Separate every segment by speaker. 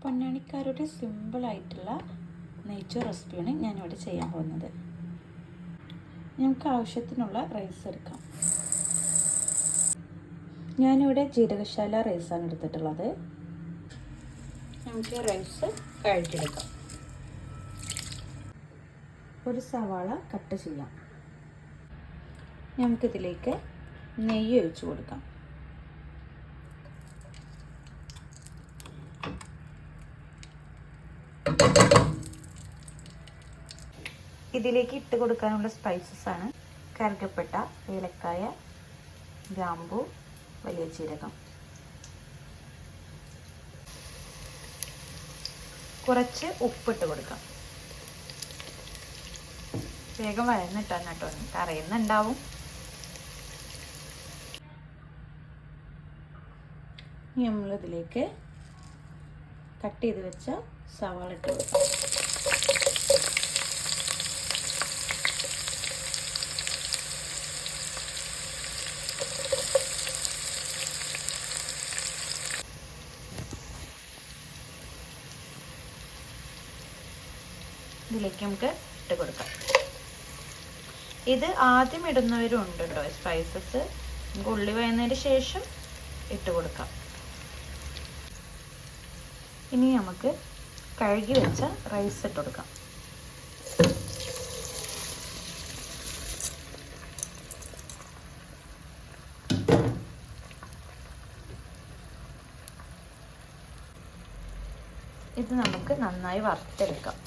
Speaker 1: പൊന്നാനിക്കാരുടെ സിമ്പിളായിട്ടുള്ള നെയ്ച്ചോറ് റെസിപ്പിയാണ് ഞാനിവിടെ ചെയ്യാൻ പോകുന്നത്. നമുക്ക് ആവശ്യത്തിനുള്ള റൈസ് എടുക്കാം. ഞാനിവിടെ ജീരകശാല റൈസാണ് എടുത്തിട്ടുള്ളത്. നമുക്ക് റൈസ് കഴുകിയെടുക്കാം. ഒരു സവാള കട്ട് ചെയ്യാം. നമുക്കിതിലേക്ക് നെയ്യ് ഒഴിച്ചു കൊടുക്കാം. ഇതിലേക്ക് ഇട്ട് കൊടുക്കാനുള്ള സ്പൈസസ് ആണ് കറുകപ്പട്ട, ഏലക്കായ, ഗ്രാമ്പൂ, വലിയ ജീരകം. കുറച്ച് ഉപ്പിട്ട് കൊടുക്കാം. വേഗം വഴന്നിട്ടാണ് കേട്ടോ, അറിയുന്നുണ്ടാവും. ഇനി നമ്മളിതിലേക്ക് കട്ട് ചെയ്ത് വെച്ച സവാള ഇട്ട് കൊടുക്കാം. ഇതിലേക്ക് നമുക്ക് ഇട്ട് കൊടുക്കാം. ഇത് ആദ്യം ഇടുന്നവരും ഉണ്ട് കേട്ടോ സ്പൈസസ്. നമുക്ക് ഉള്ളി വഴന്നതിന് ശേഷം ഇട്ട് കൊടുക്കാം. ഇനി നമുക്ക് കഴുകി വെച്ച റൈസ് ഇട്ട് കൊടുക്കാം. ഇത് നമുക്ക് നന്നായി വറുത്തെടുക്കാം.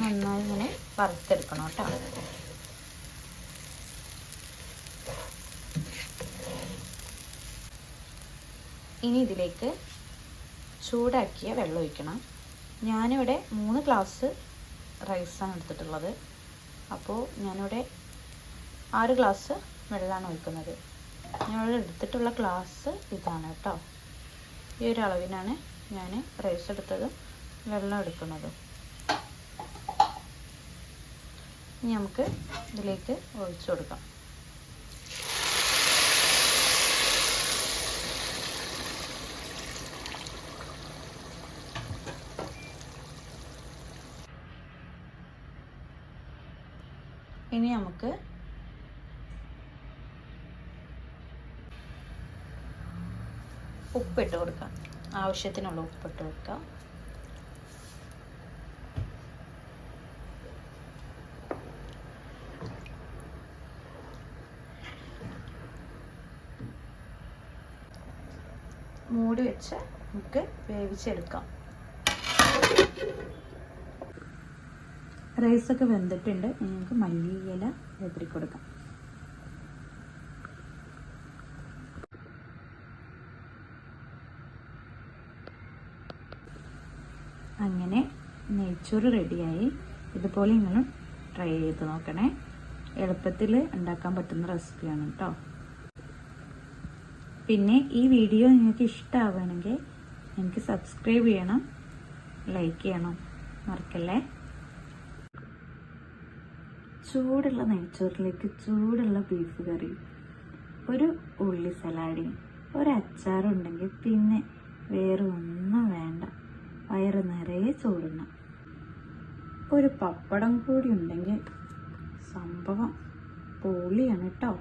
Speaker 1: നന്നായി ഇങ്ങനെ വറുത്തെടുക്കണം കേട്ടോ. ഇനി ഇതിലേക്ക് ചൂടാക്കിയ വെള്ളം ഒഴിക്കണം. ഞാനിവിടെ 3 ഗ്ലാസ് റൈസാണ് എടുത്തിട്ടുള്ളത്. അപ്പോൾ ഞാനിവിടെ 6 ഗ്ലാസ് വെള്ളമാണ് ഒഴിക്കുന്നത്. ഞാനിവിടെ എടുത്തിട്ടുള്ള ഗ്ലാസ് ഇതാണ് കേട്ടോ. ഈ ഒരു അളവിനാണ് ഞാൻ റൈസ് എടുത്തതും വെള്ളം എടുക്കുന്നതും. ഇനി നമുക്ക് ഇതിലേക്ക് ഒഴിച്ചു കൊടുക്കാം. ഇനി നമുക്ക് ഉപ്പിട്ട് കൊടുക്കാം. ആവശ്യത്തിനുള്ള ഉപ്പിട്ട് കൊടുക്കാം. മൂടി വെച്ച് നമുക്ക് വേവിച്ചെടുക്കാം. റൈസൊക്കെ വെന്തിട്ടുണ്ട്. നമുക്ക് മല്ലിയില വിതറി കൊടുക്കാം. അങ്ങനെ നെയ്ച്ചോറ് റെഡിയായി. ഇതുപോലെ നിങ്ങൾ ട്രൈ ചെയ്ത് നോക്കണേ. എളുപ്പത്തിൽ ഉണ്ടാക്കാൻ പറ്റുന്ന റെസിപ്പിയാണ് കേട്ടോ. പിന്നെ ഈ വീഡിയോ നിങ്ങൾക്ക് ഇഷ്ടമാവുകയാണെങ്കിൽ എനിക്ക് സബ്സ്ക്രൈബ് ചെയ്യണം, ലൈക്ക് ചെയ്യണം, മറക്കല്ലേ. ചൂടുള്ള നെയ്ച്ചോറിലേക്ക് ചൂടുള്ള ബീഫ് കറി, ഒരു ഉള്ളി സലാഡും ഒരു അച്ചാറും ഉണ്ടെങ്കിൽ പിന്നെ വേറെ ഒന്നും വേണ്ട. വയറ് നിറയെ ചോറുണ്ണാം. ഒരു പപ്പടം കൂടി ഉണ്ടെങ്കിൽ സംഭവം പൊളിയാണ് കേട്ടോ.